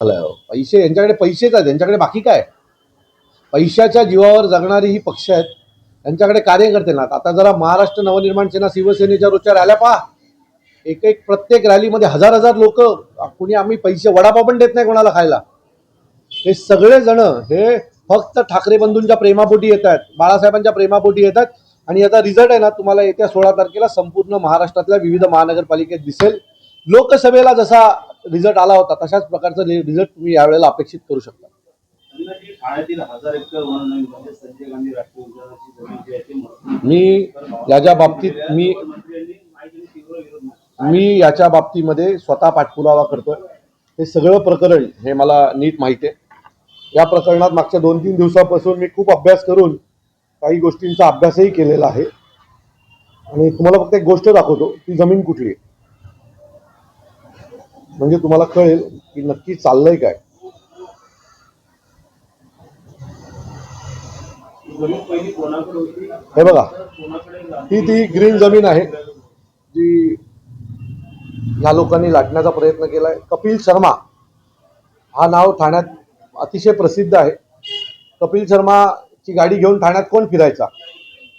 झालंय हो. पैसे यांच्याकडे पैसेच आहेत, यांच्याकडे बाकी काय? पैशाच्या जीवावर जगणारी ही पक्ष आहेत, यांच्याकडे कार्यकर्ते नाहीत. आता जरा महाराष्ट्र नवनिर्माण सेना शिवसेनेच्या रोजच्या रॅल्या पहा. एक एक प्रत्येक रॅलीमध्ये हजार हजार लोक. कुणी आम्ही पैसे वडापाव पण देत नाही कोणाला खायला. हे सगळे जण हे फक्त ठाकरे बंधूंच्या प्रेमापोटी येत आहेत, बाळासाहेबांच्या प्रेमापोटी येतात. आणि याचा रिझल्ट आहे ना, तुम्हाला येत्या 16 तारखेला संपूर्ण महाराष्ट्रातल्या विविध महानगरपालिकेत दिसेल. लोकसभेला जसा रिझल्ट आला होता तशाच प्रकारचा रिझल्ट तुम्ही यावेळेला अपेक्षित करू शकता. ठाण्यातील 1000 एकर म्हणजे संजय गांधी राष्ट्रीय उद्यानाची जमीन जी आहे ती मी याच्या बाबतीत मी याच्या बाबतीमध्ये स्वतः पाठपुरावा करतोय. हे सगळं प्रकरण हे मला नीट माहिती आहे. या प्रकरणात मागच्या 2-3 दिवसापासून मी खूप अभ्यास करून काही गोष्टींचा अभ्यासही केलेला आहे. आणि तुम्हाला फक्त एक गोष्ट दाखवतो, ती जमीन कुठली आहे, म्हणजे तुम्हाला कळेल की नक्की चाललंय काय. हे बघा, ती ग्रीन जमीन आहे जी या लोकांनी लाटण्याचा प्रयत्न केलाय. कपिल शर्मा हा नाव ठाण्यात अतिशय प्रसिद्ध आहे. कपिल शर्माची गाडी घेऊन ठाण्यात कोण फिरायचा,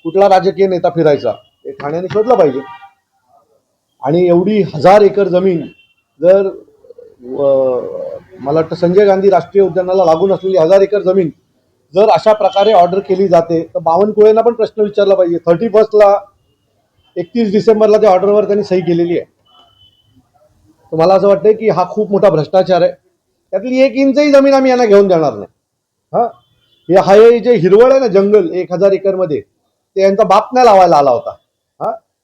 कुठला राजकीय नेता फिरायचा, हे ठाण्याने शोधलं पाहिजे. आणि एवढी 1000 एकर जमीन जर मला वाटतं संजय गांधी राष्ट्रीय उद्यानाला लागून असलेली 1000 एकर जमीन जर अशा प्रकारे ऑर्डर केली जाते तर बावनकुळेंना पण प्रश्न विचारला पाहिजे. 31ला 31 डिसेंबरला त्या ऑर्डरवर त्यांनी सही केलेली आहे. तर मला असं वाटतं की हा खूप मोठा भ्रष्टाचार आहे. त्यातली 1 इंचही जमीन आम्ही यांना घेऊन देणार नाही. हे जे हिरवळ आहे ना जंगल 1000 एकरमध्ये, ते यांचा बाप नाही लावायला आला होता.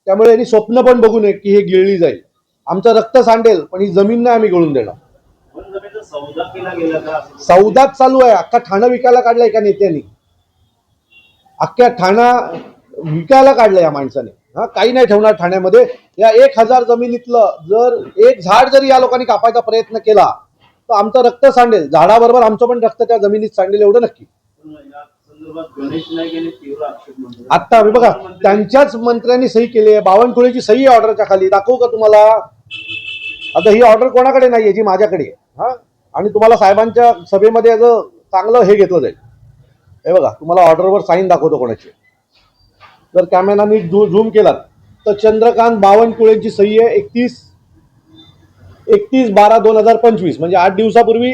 त्यामुळे यांनी स्वप्न पण बघू नये की हे गिळली जाईल. आमचं रक्त सांडेल पण ही जमीन नाही आम्ही गळून देणार. सौदाच चालू आहे. अख्खा ठाणा विकायला काढलाय एका नेत्यांनी. अख्ख्या ठाणा विकायला काढलं या माणसाने. काही नाही ठेवणार ठाण्यामध्ये. या 1000 जमिनीतलं जर एक झाड जरी या लोकांनी कापायचा प्रयत्न केला तर आमचं रक्त सांडेल. झाडाबरोबर आमचं पण रक्त त्या जमिनीत सांडेल एवढं नक्की. आता बघा, त्यांच्याच मंत्र्यांनी सही केली आहे. बावनकुळेची सही आहे ऑर्डरच्या खाली. दाखवू का तुम्हाला? आता ही ऑर्डर कोणाकडे नाहीये, जी माझ्याकडे आहे. आणि तुम्हाला साहेबांच्या सभेमध्ये याचं चांगलं हे घेतलं जाईल. हे बघा, तुम्हाला ऑर्डरवर साईन दाखवतो कोणाची. जर कॅमेरा नीट झूम केलात तर चंद्रकांत बावनकुळेंची सही आहे. 31/12/2025 म्हणजे 8 दिवसापूर्वी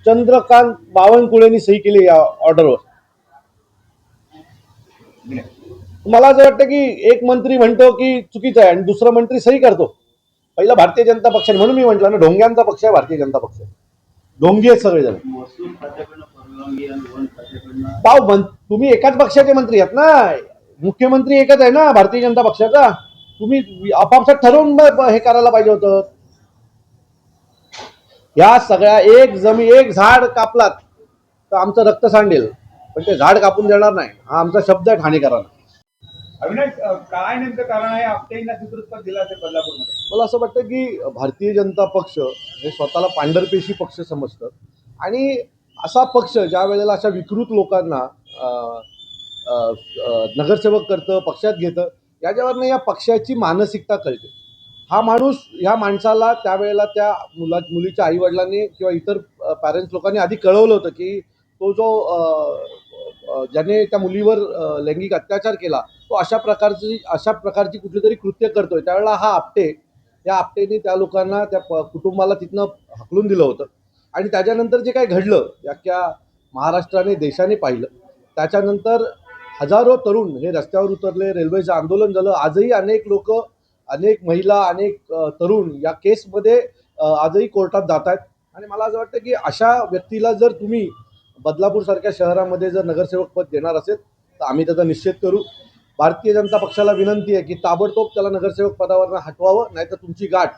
चंद्रकांत बावनकुळेंनी सही केली या ऑर्डरवर. मला असं वाटतं की एक मंत्री म्हणतो की चुकीचं आहे आणि दुसरा मंत्री सही करतो. पहिला भारतीय जनता पक्ष, म्हणून मी म्हटलं ना ढोंग्यांचा पक्ष आहे भारतीय जनता पक्ष. ढोंगी आहेत सगळेजण. तुम्ही एकाच पक्षाचे मंत्री आहात ना, मुख्यमंत्री एकच आहे ना भारतीय जनता पक्षाचा. तुम्ही आपापसात ठरवून हे करायला पाहिजे होतं. या सगळ्या एक झाड कापलात तर आमचं रक्त सांडेल, पण ते झाड कापून देणार नाही. हा आमचा शब्द आहे ठाणेकरांना. अविनाश, काय नेमकं कारण आहे आपटेंना नेतृत्व दिलं असेल बदलापूरमध्ये? मला असं वाटतं की भारतीय जनता पक्ष हे स्वतःला पांढरपेशी पक्ष समजतं. आणि असा पक्ष ज्या वेळेला अशा विकृत लोकांना नगरसेवक करतं, पक्षात घेतं, याच्यावरनं या पक्षाची मानसिकता कळते. हा माणूस, ह्या माणसाला त्यावेळेला त्या मुलीच्या आईवडिलांनी किंवा इतर पॅरेंट्स लोकांनी आधी कळवलं होतं की तो जो ज्याने त्या मुलीवर लैंगिक अत्याचार केला तो अशा प्रकारची कुठली तरी कृत्य करतोय. त्यावेळेला हा आपटे, या आपटेने त्या लोकांना, त्या कुटुंबाला तिथनं हकलून दिलं होतं. आणि त्याच्यानंतर जे काही घडलं या महाराष्ट्राने, देशाने पाहिलं. त्याच्यानंतर हजारो तरुण हे रस्त्यावर उतरले, रेल्वेचं आंदोलन झालं. आजही अनेक लोक, अनेक महिला, अनेक तरुण या केसमध्ये आजही कोर्टात जात आहेत. आणि मला असं वाटतं की अशा व्यक्तीला जर तुम्ही बदलापूरसारख्या शहरामध्ये जर नगरसेवक पद देणार असेल तर आम्ही त्याचा निषेध करू. भारतीय जनता पक्षाला विनंती आहे की ताबडतोब त्याला नगरसेवक पदावरनं हटवावं, नाहीतर तुमची गाठ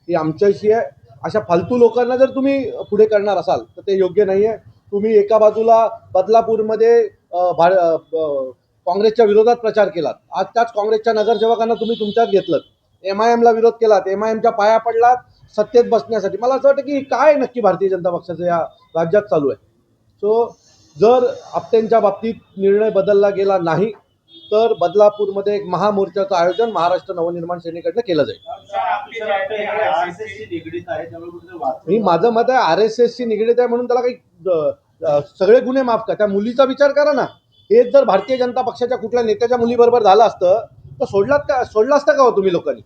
ही आमच्याशी आहे. अशा फालतू लोकांना जर तुम्ही पुढे करणार असाल तर ते योग्य नाही आहे. तुम्ही एका बाजूला बदलापूरमध्ये काँग्रेसच्या विरोधात प्रचार केलात, आज त्याच काँग्रेसच्या नगरसेवकांना तुम्ही तुमच्यात घेतलं. MIMला विरोध केलात, MIMच्या पाया पडलात सत्तेत बसण्यासाठी. मला असं वाटतं की काय नक्की भारतीय जनता पक्षाचं या राज्यात चालू आहे. सो जर आपटेंच्या बाबतीत निर्णय बदलला गेला नाही तर बदलापूरमध्ये एक महामोर्चाचं आयोजन महाराष्ट्र नवनिर्माण सेनेकडनं केलं जाईल. तुमचं वाटतं हे RSS शी निगडीत आहे त्यामुळे कुठेतरी वाचलं मी माझं मत आहे RSSशी निगडीत आहे म्हणून त्याला काही सगळे गुन्हे माफ करा. त्या मुलीचा विचार करा ना. हेच जर भारतीय जनता पक्षाच्या कुठल्या नेत्याच्या मुलीबरोबर झालं असतं तर सोडलं असतं का हो तुम्ही लोकांनी.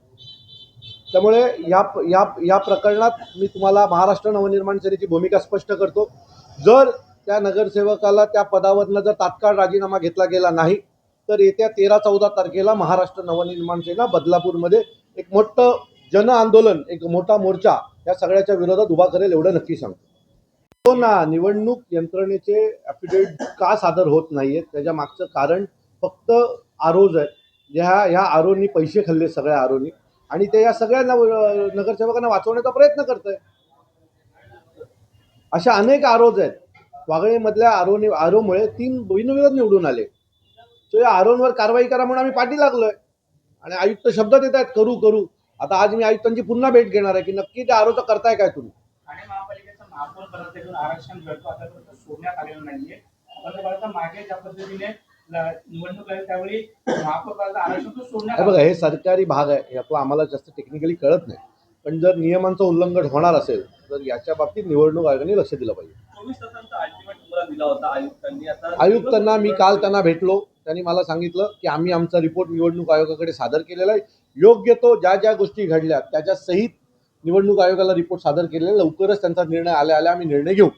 त्यामुळे या या या प्रकरणात मी तुम्हाला महाराष्ट्र नवनिर्माण सेनेची भूमिका स्पष्ट करतो. जर त्या नगरसेवकाला त्या पदावरनं जर तात्काळ राजीनामा घेतला गेला नाही तर येत्या 13-14 तारखेला महाराष्ट्र नवनिर्माण सेना बदलापूरमध्ये एक मोठं जन आंदोलन, एक मोठा मोर्चा या सगळ्याच्या विरोधात उभा करेल एवढं नक्की सांगतो. हो ना, निवडणूक यंत्रणेचे ॲफिडेविट का सादर होत नाहीयेत त्याच्या मागचं कारण फक्त आरोज आहेत. ह्या आरोनी पैसे खाल्ले सगळ्या आरोनी आणि ते या सगळ्या नगरसेवकांना वाचवण्याचा प्रयत्न करत आहे. अशा अनेक आरोज आहेत. वागळेमधल्या आरोमुळे 3 बिनविरोध निवडून आले. तो या आरोंवर कारवाई करा म्हणून आम्ही पाठी लागलोय आणि आयुक्त शब्द देत आहेत करू. आता आज मी आयुक्तांची पुन्हा भेट घेणार आहे की नक्की त्या आरोचं करताय काय तुम्ही. ठाणे महापालिकेचं महापौर पदावरून आरक्षण घडतो आतापर्यंत सोडण्यात आलेलं नाहीये. पण मागे ज्या पद्धतीने निवडणूक लागली त्यावेळी महापौर पदाचं आरक्षण तो सोडण्यात हे बघा, हे सरकारी भाग आहे. यातलं आम्हाला जास्त टेक्निकली कळत नाही. पण जर नियमांचं उल्लंघन होणार असेल तर याच्या बाबतीत निवडणूक आयोगाने लक्ष दिलं पाहिजे. 24 तासांचा अल्टिमेट तुम्हाला दिला होता आयुक्तांनी. आता आयुक्तांना मी काल त्यांना भेटलो. त्यांनी मला सांगितलं की आम्ही आमचा रिपोर्ट निवडणूक आयोगाकडे सादर केलेला आहे. योग्य तो ज्या गोष्टी घडल्या त्याच्या सहित निवडणूक आयोगाला रिपोर्ट सादर केलेला. लवकरच त्यांचा निर्णय आल्या आम्ही निर्णय घेऊ.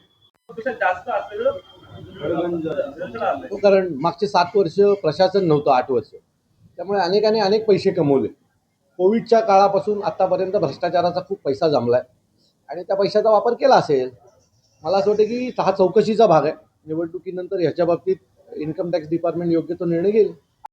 पेक्षा जास्त असलेलं निरंतर आलंय. कारण मागचे 7 वर्ष प्रशासन नव्हतं, 8 वर्ष. त्यामुळे अनेकांनी अनेक पैसे कमवले. कोविडच्या काळापासून आत्तापर्यंत भ्रष्टाचाराचा खूप पैसा जमला आहे आणि त्या पैशाचा वापर केला असेल. मला असं वाटतं की हा चौकशीचा भाग आहे. निवडणुकीनंतर ह्याच्या बाबतीत इन्कम टॅक्स डिपार्टमेंट योग्य तो निर्णय घेईल.